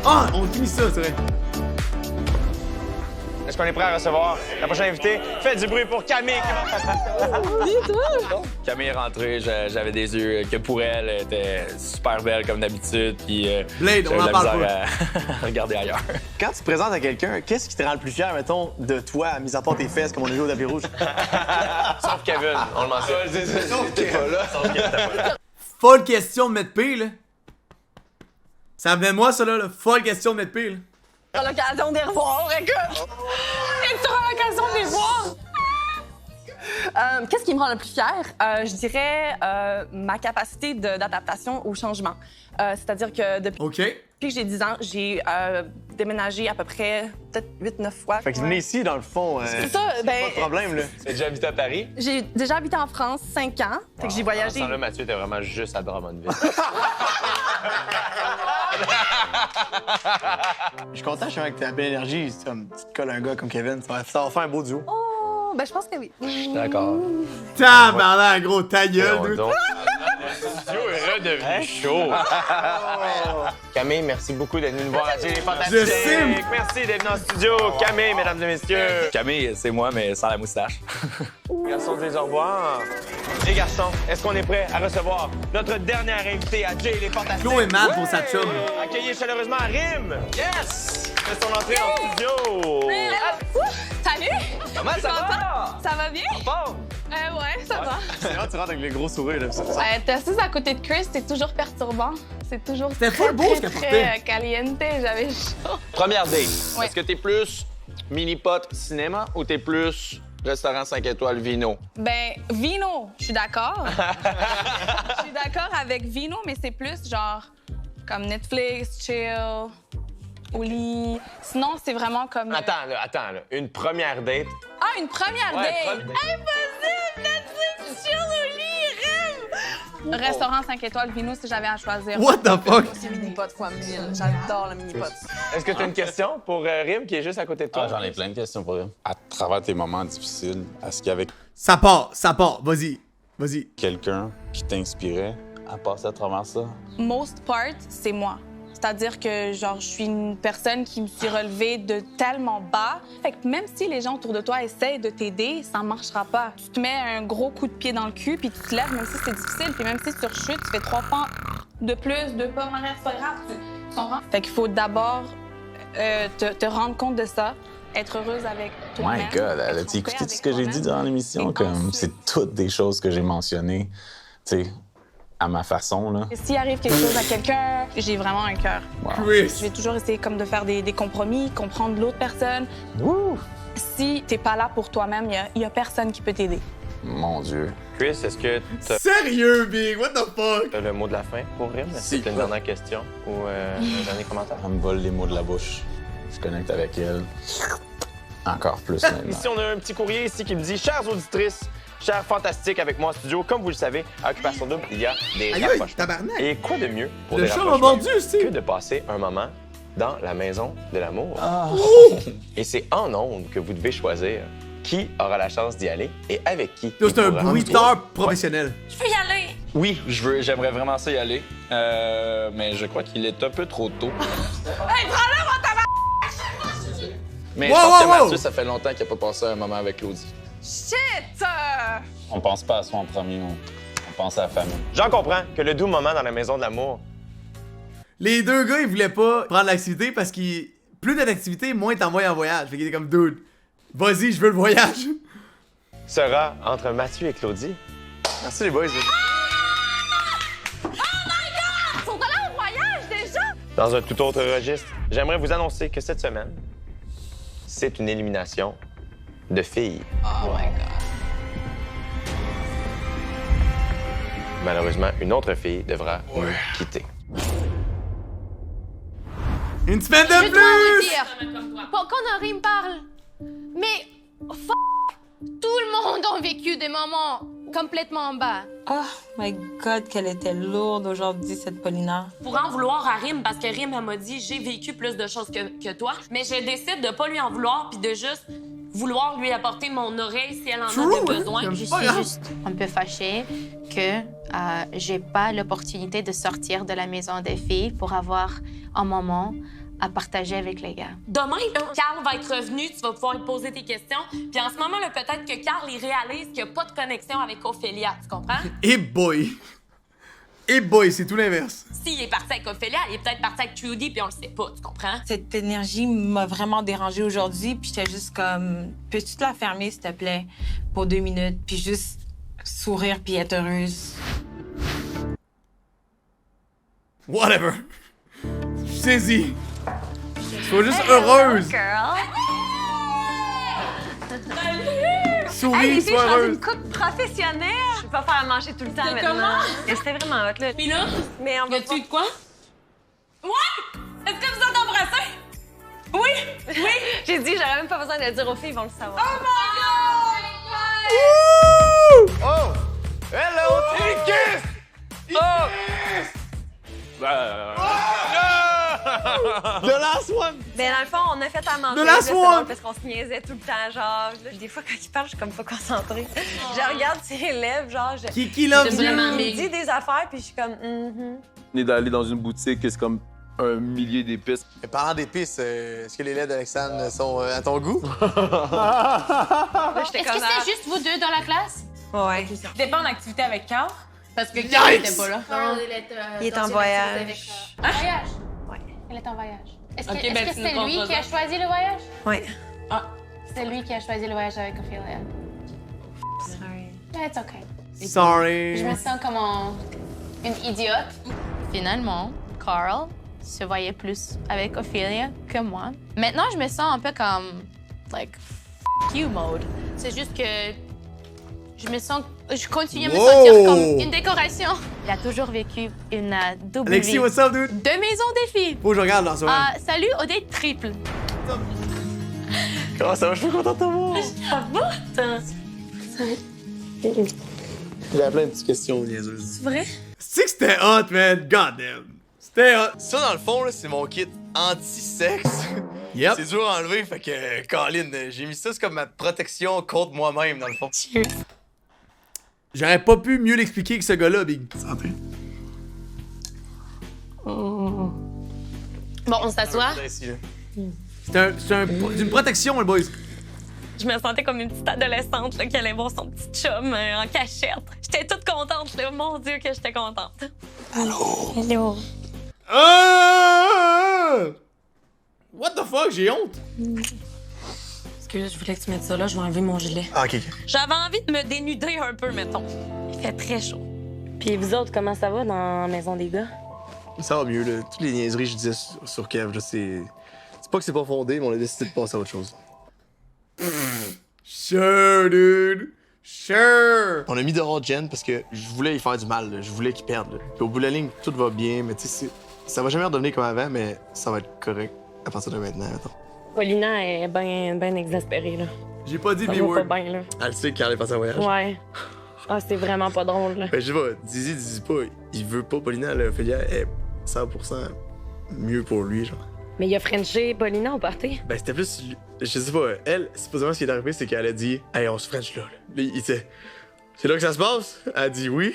Ah, on finit ça, c'est vrai. Est-ce qu'on est prêt à recevoir la prochaine invitée? Faites du bruit pour Camille! Camille est rentrée, j'avais des yeux que pour elle, elle était super belle comme d'habitude, puis Blade, on en parle pas. à regarder ailleurs. Quand tu te présentes à quelqu'un, qu'est-ce qui te rend le plus fier, mettons, de toi, mis à part tes fesses, comme on a vu au tapis rouge? Sauf Kevin, on le mentionne. Sauf Kevin. Sauf Kevin, t'es pas là. Folle question de mettre P, là. Ça venait de moi, ça, là. Folle question de mettre P, là. À l'occasion de les revoir, écoute! Et tu auras l'occasion de les voir! Qu'est-ce qui me rend le plus fière? Je dirais ma capacité d'adaptation au changement. C'est-à-dire que depuis que j'ai 10 ans, j'ai déménagé à peu près peut-être 8-9 fois. Fait que venez ici, dans le fond. C'est ça, ben... Pas de problème, là. Tu as déjà habité à Paris? J'ai déjà habité en France 5 ans. Fait que j'ai voyagé... Là, Mathieu était vraiment juste à Drummondville. Je suis content, je suis avec ta belle énergie. C'est comme, tu te colles un gars comme Kevin, ça va faire un beau duo. Oh, ben je pense que oui. D'accord. Tabarnak, gros, ta gueule, dude. Le studio est redevenu chaud. Camille, merci beaucoup d'être venue nous voir. C'est fantastique. Je sais. Merci d'être venu en studio. Camille, mesdames et messieurs. Camille, c'est moi, mais sans la moustache. Garçons, dis au revoir. Les garçons, est-ce qu'on est prêts à recevoir notre dernière invitée à Jay les Fantastiques? Flo est mad pour sa chum. Accueillez chaleureusement Rim. Yes! Fait son entrée en studio. Salut! Comment ça va? Ça va bien? Bon. Ouais, ça va. C'est là, tu rentres avec les gros sourires, là. Ça. T'es assise à côté de Chris, c'est toujours perturbant. C'est toujours C'était très, full beau, très, ce qu'elle très portait. caliente. J'avais chaud. Première date. Ouais. Est-ce que t'es plus mini-pot cinéma ou t'es plus restaurant 5 étoiles vino? Ben, vino, je suis d'accord. Je suis d'accord avec vino, mais c'est plus genre comme Netflix, chill, au lit. Sinon, c'est vraiment comme... Attends, là. Une première date. Ah, une première Ouais, date! première date. Impossible! Netflix, chill, au lit, rêve! Restaurant 5 étoiles, vino, si j'avais à choisir. What the fuck? C'est mini-pot fois 1000. J'adore le mini-pot. Est-ce que tu as une question pour Rim qui est juste à côté de toi? Ah, j'en ai plein de questions pour eux. À travers tes moments difficiles, est-ce qu'il y avait Ça part. Vas-y. quelqu'un qui t'inspirait à passer à travers ça? Most part, c'est moi. C'est-à-dire que, genre, je suis une personne qui me suis relevée de tellement bas. Fait que même si les gens autour de toi essayent de t'aider, ça ne marchera pas. Tu te mets un gros coup de pied dans le cul, puis tu te lèves, même si c'est difficile. Puis même si tu rechutes, tu fais 3 pas de plus, 2 pas en arrière, c'est pas grave. Tu comprends? Fait qu'il faut d'abord te rendre compte de ça, être heureuse avec toi-même. My God, elle a-tu écouté tout ce que j'ai dit dans l'émission? Comme, c'est toutes des choses que j'ai mentionnées, tu sais, à ma façon, là. S'il arrive quelque chose à quelqu'un, j'ai vraiment un cœur. Wow. Chris. Je vais toujours essayer comme de faire des compromis, comprendre l'autre personne. Wouh! Si t'es pas là pour toi-même, il y a personne qui peut t'aider. Mon Dieu. Chris, est-ce que tu Sérieux, Big? What the fuck? as le mot de la fin pour Rim? Est-ce que tu as une dernière question ou un dernier commentaire? Elle me vole les mots de la bouche. Je connecte avec elle. Encore plus maintenant. Ici, on a un petit courrier ici qui me dit « Chères auditrices, chers fantastiques avec moi en studio, comme vous le savez, à Occupation Double, il y a des Aïe, rapprochements. tabarnak. Et quoi de mieux pour Le des chat m'a rapprochements mordu aussi. que de passer un moment dans la maison de l'amour. Et c'est en ondes que vous devez choisir qui aura la chance d'y aller et avec qui. Là, il c'est un pourra. bruiteur professionnel. Je peux y aller! Oui, j'aimerais vraiment ça y aller, mais je crois qu'il est un peu trop tôt. Hey, prends-le, mon tabac! Mais Wow, je pense que wow, wow! Mathieu, ça fait longtemps qu'il n'a pas passé un moment avec Claudie. Shit! On pense pas à soi en premier, on pense à la famille. J'en comprends que le doux moment dans la maison de l'amour Les deux gars, ils voulaient pas prendre l'activité parce qu'ils... Plus t'as d'activité, moins t'envoies en voyage. Fait qu'il était comme, dude, vas-y, je veux le voyage. sera entre Mathieu et Claudie. Merci, les boys. Ils sont allés en voyage déjà? Dans un tout autre registre, j'aimerais vous annoncer que cette semaine, c'est une élimination de filles. Oh my God. Malheureusement, une autre fille devra nous quitter. Une semaine de Je dois vous plus! dire, quand Henri me parle, mais tout le monde a vécu des moments complètement en bas. Oh my God, qu'elle était lourde aujourd'hui, cette Paulina. Pour en vouloir à Rim, parce que Rim, elle m'a dit j'ai vécu plus de choses que toi, mais je décide de pas lui en vouloir puis de juste vouloir lui apporter mon oreille si elle en True, a de hein? besoin. Comme Je pas suis grave. juste un peu fâchée que j'ai pas l'opportunité de sortir de la maison des filles pour avoir un moment à partager avec les gars. Demain, là, Carl va être revenu, tu vas pouvoir lui poser tes questions. Puis en ce moment, là, peut-être que Carl, il réalise qu'il n'y a pas de connexion avec Ophélia, tu comprends? Et boy! Et boy, c'est tout l'inverse. S'il est parti avec Ophélia, il est peut-être parti avec Trudy, puis on le sait pas, tu comprends? Cette énergie m'a vraiment dérangée aujourd'hui, puis j'étais juste comme, peux-tu te la fermer, s'il te plaît, pour 2 minutes, puis juste sourire puis être heureuse. Whatever. Saisis. Sois juste heureuse. Souris, sois heureuse. coupe professionnelle. Je peux pas faire à manger tout le temps maintenant. Mais c'était vraiment hot, là. Puis là, Mais on y va a-tu de quoi? Ouais! Est-ce que vous êtes embrassés? Oui! Oui! J'ai dit, j'aurais même pas besoin de le dire aux filles, ils vont le savoir. Oh my God! Oh! Hello! Il kiss! Oh! The last one! Ben, dans le fond, on a fait à manger. The last là, c'est one! drôle parce qu'on se niaisait tout le temps, genre. Là, des fois, quand il parle, je suis comme pas concentrée. Je regarde ses lèvres, genre. Kiki loves C'est vraiment you. Il dit des affaires, puis je suis comme, On est d'aller dans une boutique, c'est comme un millier d'épices. Et parlant d'épices, est-ce que les laits d'Alexandre sont à ton goût? Là, j'étais Est-ce comme, que c'est juste vous deux dans la classe? Ouais. T'étais pas en activité avec Carl? Parce que Carl était pas là. Il est en voyage. Voyage? Ouais. Elle est en voyage. Est-ce que Ok, est-ce ben, que tu c'est nous lui comptes qui a ça. choisi le voyage? Ouais. C'est lui qui a choisi le voyage avec Ophélia. Sorry. Yeah, it's okay. Sorry. Je me sens comme une idiote. Finalement, Carl se voyait plus avec Ophélia que moi. Maintenant, je me sens un peu comme, like, f you mode. C'est juste que je continue à me sentir comme une décoration. Il a toujours vécu une double Alexis, vie. what's up, dude? Deux maisons défis. Faut que je regarde dans ce moment. Salut, Odette triple. Comment ça va? Je suis content de te voir. J'avais plein de petites questions niaiseuses. C'est vrai? C'est que c'était hot, man. God damn. C'était hot. Ça, dans le fond, là, c'est mon kit anti-sexe. Yep. C'est dur à enlever, fait que, Colin, j'ai mis ça, c'est comme ma protection contre moi-même, dans le fond. J'aurais pas pu mieux l'expliquer que ce gars-là, Big. Santé. Bon, on s'assoit. C'est une protection, les boys. Je me sentais comme une petite adolescente là, qui allait voir son petit chum en cachette. J'étais toute contente. Là. Mon Dieu, que j'étais contente. Hello. Ah! What the fuck, j'ai honte. Excuse, je voulais que tu mettes ça là. Je vais enlever mon gilet. Ah, ok. J'avais envie de me dénuder un peu, mettons. Il fait très chaud. Puis vous autres, comment ça va dans la maison des gars? Ça va mieux, là. Toutes les niaiseries que je disais sur Kev, là, c'est pas que c'est pas fondé, mais on a décidé de passer à autre chose. Sure, dude. Sure. On a mis dehors Jen parce que je voulais y faire du mal, là. Je voulais qu'il perde. Là. Puis au bout de la ligne, tout va bien, mais tu sais, ça va jamais redevenir comme avant, mais ça va être correct à partir de maintenant, mettons. Paulina est bien exaspérée, là. J'ai pas dit Ça mes va words. pas bien, là. Elle sait qu'elle est passée en voyage. Ouais. Ah, c'est vraiment pas drôle, là. Ben, je sais pas, dis pas, il veut pas Paulina, là. Ophélia est 100% mieux pour lui, genre. Mais il a frenché Paulina au party. Ben, c'était plus. Je sais pas, elle, supposément, ce qui est arrivé, c'est qu'elle a dit, hey, on se French là. Là, il était. C'est là que ça se passe? Elle a dit oui.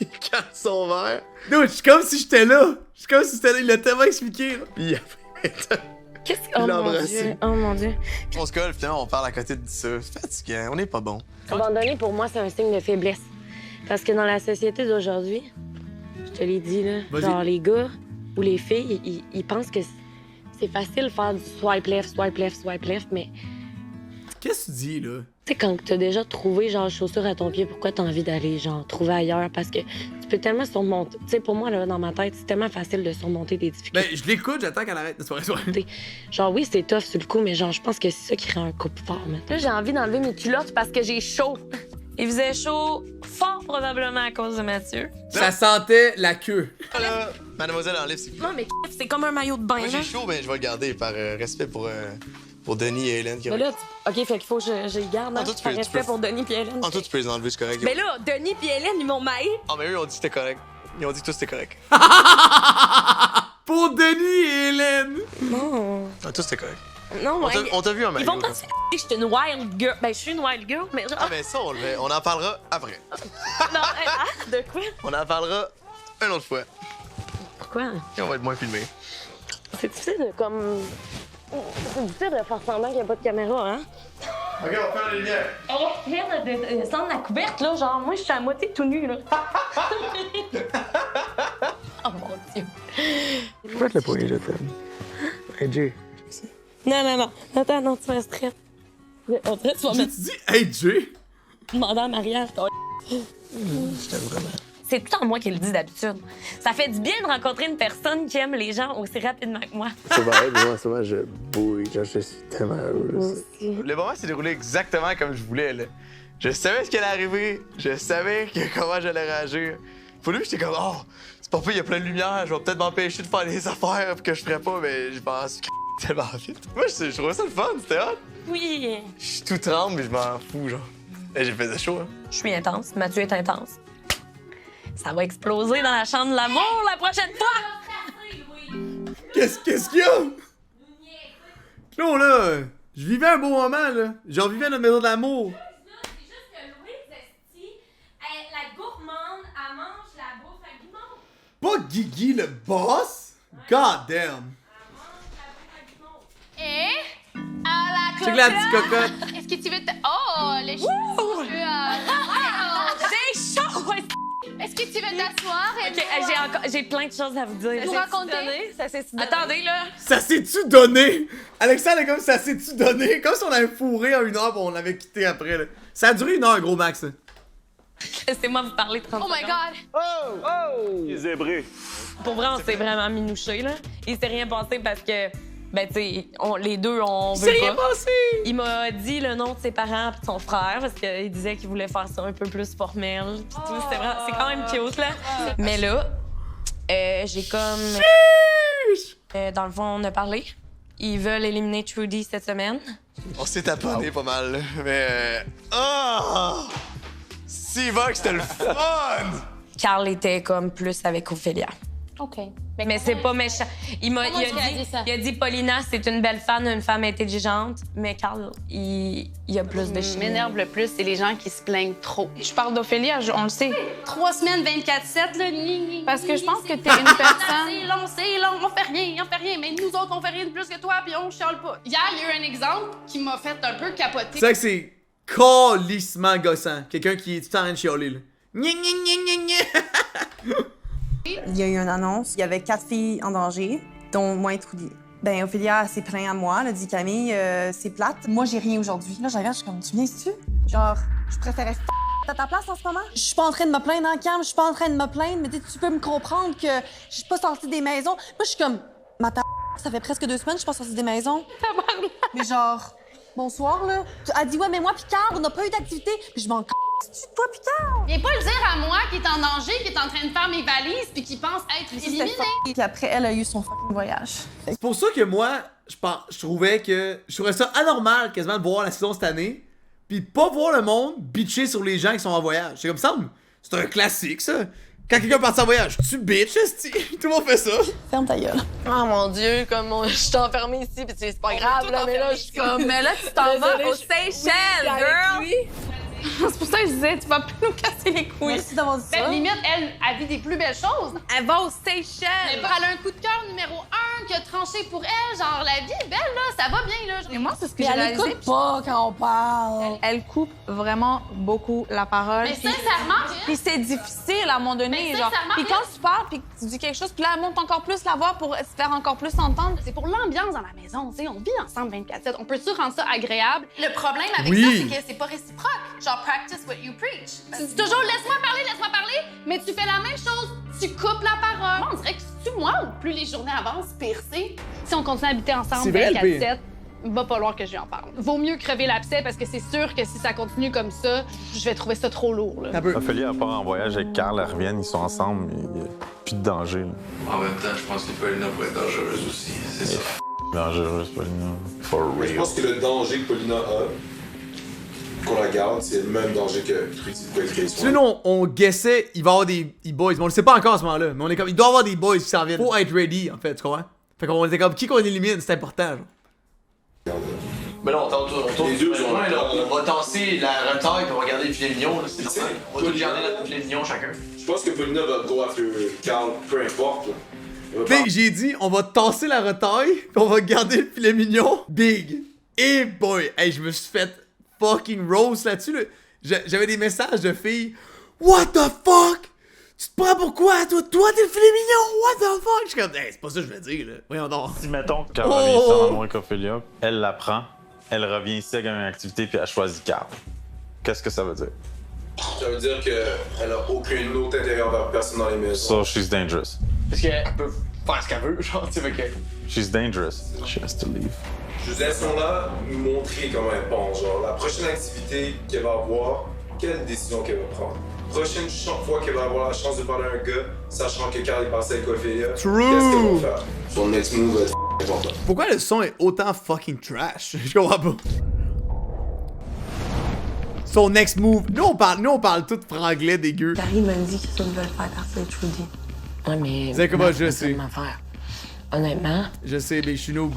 Il casse son verre. Dude, je suis comme si j'étais là. Je suis comme si c'était là. Il l'a tellement expliqué. Là. Puis après, Qu'est-ce que. Il Oh l'a mon embrassé. Dieu. Oh mon Dieu. on se colle, finalement, on parle à côté de ça. C'est fatigant, on n'est pas bon. Abandonner, pour moi, c'est un signe de faiblesse. Parce que dans la société d'aujourd'hui, je te l'ai dit, là, Vas-y. genre les gars ou les filles, ils pensent que c'est facile de faire du swipe left, mais Qu'est-ce que tu dis, là? tu sais, quand t'as déjà trouvé, genre, chaussures à ton pied, pourquoi t'as envie d'aller, genre, trouver ailleurs? Parce que tu peux tellement surmonter. Tu sais, pour moi, là, dans ma tête, c'est tellement facile de surmonter des difficultés. Ben, je l'écoute, j'attends qu'elle arrête. C'est pas vrai. Genre, oui, c'est tough sur le coup, mais genre, je pense que c'est ça qui rend un couple fort, man. Là, j'ai envie d'enlever mes culottes parce que j'ai chaud. Il faisait chaud, fort probablement à cause de Mathieu. Ça sentait la queue. Là, mademoiselle, enlève ses Non, mais c'est comme un maillot de bain, Moi, là. j'ai chaud, mais je vais le garder par respect pour Denis et Hélène. Qui Mais là, OK, fait qu'il faut que je le garde, Ah, hein, toi, tu par peux- respect tu peux- pour Denis et Hélène. En tout, tu peux les enlever, c'est correct. Mais là, Denis puis Hélène, ils m'ont maillé. Ah, mais eux, ils ont dit que c'était correct. Ils ont dit que tout c'était correct. Pour Denis et Hélène. Non. Ah, tout c'était correct. Non, ouais. On t'a vu en Ils maillot. vont penser que je suis une wild girl. Ben, je suis une wild girl, mais genre. Ah, mais ça, on en parlera après. Non, de quoi? On en parlera une autre fois. Pourquoi? Et on va être moins filmé. C'est difficile de comme... C'est difficile de faire semblant qu'il n'y a pas de caméra, hein? Ok, on va faire les lumières. Regarde, de descendre la couverte, là, genre, moi, je suis à moitié tout nu, là. Oh mon Dieu. Je peux te le poignet, je t'aime. Hey, Jay. Non. Attends, non, tu vas stress. On dirait que tu vas J'ai dit, hey, Jay! demander en mariage, toi. Je t'aime vraiment. C'est tout en moi qui le dis d'habitude. Ça fait du bien de rencontrer une personne qui aime les gens aussi rapidement que moi. C'est vrai, moi, souvent, je bouille. Genre, je suis tellement heureuse. Le moment s'est déroulé exactement comme je voulais, là. Je savais ce qui allait arriver. Je savais comment j'allais réagir. Pour lui, j'étais comme, oh, c'est pas pire, il y a plein de lumière. Je vais peut-être m'empêcher de faire des affaires que je ferais pas, mais je pense tellement vite. Moi, je trouvais ça le fun, c'était hot. Oui. Je suis tout tremble, mais je m'en fous, genre. Et j'ai fait de chaud, hein. Je suis intense. Mathieu est intense. Ça va exploser dans la chambre de l'amour la prochaine fois! Qu'est-ce qu'il y a? Claude, là, je vivais un beau moment, là. J'en vivais notre maison de l'amour. C'est juste que Louise, la gourmande, elle mange la bouffe à Guimauve. Pas Guigui le boss? God damn. Et à la C'est que la petite cocotte. Est-ce que tu veux te... Oh, les cheveux... C'est chaud! Est-ce que tu veux t'asseoir et OK, j'ai plein de choses à vous dire. nous raconter? Ça s'est Attendez, là. Ça s'est-tu donné? Alexandre est comme ça s'est-tu donné? Comme si on avait fourré en 1 heure pis on l'avait quitté après, là. Ça a duré 1 heure, gros max, là. Laissez-moi vous parler 30 Oh my secondes. God! Il est zébré. Pour vrai, on s'est vraiment minouché, là. Il s'est rien passé parce que, ben, tu sais, les deux, on veut pas. C'est rien passé! Il m'a dit le nom de ses parents et de son frère parce qu'il disait qu'il voulait faire ça un peu plus formel. Pis tout, c'était vraiment... C'est quand même cute, là. Mais là, j'ai comme... dans le fond, on a parlé. Ils veulent éliminer Trudy cette semaine. On s'est taponné pas mal, là. Mais. Oh! Si va que c'était le fun! Carl était comme plus avec Ophélia. OK. Mais c'est pas méchant. Il a dit ça? il a dit Paulina, c'est une belle femme, une femme intelligente. Mais Carl, il a plus de Ce qui chimie. m'énerve le plus, c'est les gens qui se plaignent trop. Je parle d'Ophélie, on le sait. 3 semaines, 24/7, là, Parce que je pense que t'es une personne... c'est long, on fait rien. Mais nous autres, on fait rien de plus que toi, puis on chiale pas. Hier, il y a eu un exemple qui m'a fait un peu capoter. C'est vrai que c'est calissement gossant. Quelqu'un qui est tout le temps en train de chialer, là. Gna, gna, gna, gna, gna. Il y a eu une annonce. Il y avait 4 filles en danger, dont moi et Trudy. Ben, Ophélia elle s'est plainte à moi. Elle a dit Camille, c'est plate. Moi, j'ai rien aujourd'hui. Là, je regarde, je suis comme, tu viens-tu? Genre, je préférais à ta place en ce moment. Je suis pas en train de me plaindre en cam, je suis pas en train de me plaindre, mais tu peux me comprendre que je suis pas sortie des maisons. Moi, je suis comme, ma ça fait presque 2 semaines que je suis pas sortie des maisons. Mais genre, bonsoir, là. Elle dit, ouais, mais moi, pis Carl, on n'a pas eu d'activité. Puis je m'en c'est toi, putain! Viens pas le dire à moi qui est en danger, qui est en train de faire mes valises, puis qui pense être éliminé. Puis après, elle a eu son fucking voyage. C'est pour ça que moi, je trouvais ça anormal quasiment de voir la saison cette année, pis pas voir le monde bitcher sur les gens qui sont en voyage. C'est comme ça, c'est un classique, ça. Quand quelqu'un part en voyage, tu bitches, esti. Tout le monde fait ça. Ferme ta gueule. Oh mon Dieu, comme je suis enfermée ici, puis c'est pas grave, là, mais là, je suis comme... Mais là, tu t'en vas aux Seychelles, girl! C'est pour ça que je disais, tu vas plus nous casser les couilles. Merci d'avoir dit ça. Ben, limite, elle vit des plus belles choses. Elle va aux Seychelles! Elle a un coup de cœur numéro 1 qui a tranché pour elle. Genre, la vie est belle, là, ça va bien, là. Et moi, c'est ce que Mais j'ai elle réalisé. écoute pas quand on parle. Elle coupe vraiment beaucoup la parole. Mais puis- sincèrement, Puis c'est difficile à un moment donné. Mais Genre. sincèrement, Puis quand tu parles, puis que tu dis quelque chose, puis là, elle monte encore plus la voix pour se faire encore plus entendre. c'est pour l'ambiance dans la maison, tu sais. On vit ensemble 24/7. On peut-tu rendre ça agréable? Le problème avec Oui. ça, c'est que c'est pas réciproque. Genre, practice what you preach. Tu dis toujours, laisse-moi parler, mais tu fais la même chose. Tu coupes la parole. Moi, on dirait que c'est moi ou plus les journées avancent, pire c'est. Si on continue à habiter ensemble C'est vrai, le pire. 24/7, va falloir que je lui en parle. Vaut mieux crever l'abcès parce que c'est sûr que si ça continue comme ça, je vais trouver ça trop lourd, là. Un peu. Ophélie, elle part en voyage avec Carl, elle revient, ils sont ensemble, il n'y a plus de danger. Là. En même temps, je pense que Paulina pourrait être dangereuse aussi, c'est ça. Dangereuse, Paulina. For Je real. pense que le danger que Paulina a, qu'on la garde, c'est le même danger que Trudy pourrait créer. Tu sais, nous, on guessait, il va y avoir des boys, mais on le sait pas encore à ce moment-là. Mais on est comme, il doit y avoir des boys qui s'en viennent. Faut être ready, en fait, tu comprends? Fait qu'on était comme, qui qu'on élimine, c'est important, genre. Mais là, on tourne Les deux sur le sont point, là, là. on va tasser la retaille et on va garder le filet mignon, là, c'est normal. On va tous garder notre filet mignon chacun. Je pense que Paulina va go after Carl, peu importe. Là. Big, j'ai dit, on va tasser la retaille, pis on va garder le filet mignon. Big. Et boy, hey, je me suis fait fucking roast là-dessus. Là. J'avais des messages de filles. What the fuck? Tu te prends pour quoi? Toi, t'es le filet mignon? What the fuck? Je suis comme, hey, c'est pas ça que je veux dire, là. Voyons donc. Si, mettons, Carl revient ici en amour avec Ophélia, elle la prend, elle revient ici avec une activité, puis elle choisit Carl. Qu'est-ce que ça veut dire? Ça veut dire qu'elle a aucune autre intérêt envers personne dans les maisons. So, she's dangerous. Parce qu'elle peut faire ce qu'elle veut, genre, tu sais, que... She's dangerous. She has to leave. Je vous laisse là nous montrer comment elle pense. Genre, la prochaine activité qu'elle va avoir, quelle décision qu'elle va prendre. Prochaine fois qu'elle va avoir la chance de parler à un gars, sachant que Carl est passé avec Ophélia, qu'est-ce qu'elle va faire? Son next move va être important. Pourquoi le son est autant fucking trash? Je comprends pas. Son next move. Nous on parle tout franglais dégueu. Carrie m'a dit que ça devait faire partie de Trudy. Ouais, mais. C'est comment je sais. Honnêtement. Je sais, mais je suis noob.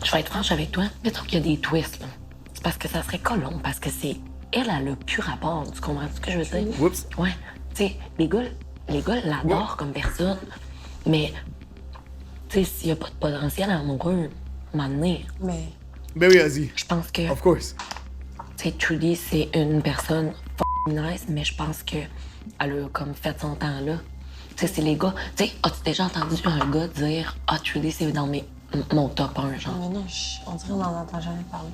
Je vais être franche avec toi. Mettons qu'il y a des twists, là. C'est parce que ça serait colon, parce que c'est. Elle a le plus rapport. Tu comprends ce que je veux dire? Oups. Ouais. Tu sais, les gars l'adorent comme personne. Mais. Tu sais, s'il n'y a pas de potentiel amoureux, à un moment donné. Mais. Ben oui, vas-y. Je pense que. Of course. Tu sais, Trudy, c'est une personne nice, mais je pense que elle a comme fait son temps là. Tu sais, c'est les gars. Tu sais, as-tu déjà entendu un gars dire ah, Trudy, c'est dans mon top 1, genre? Mais non, on dirait qu'on n'en entend jamais parler.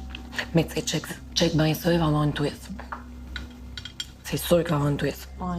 Mais tu sais, check bien ça, il va y avoir une twist. C'est sûr qu'il va y avoir une twist. Ouais.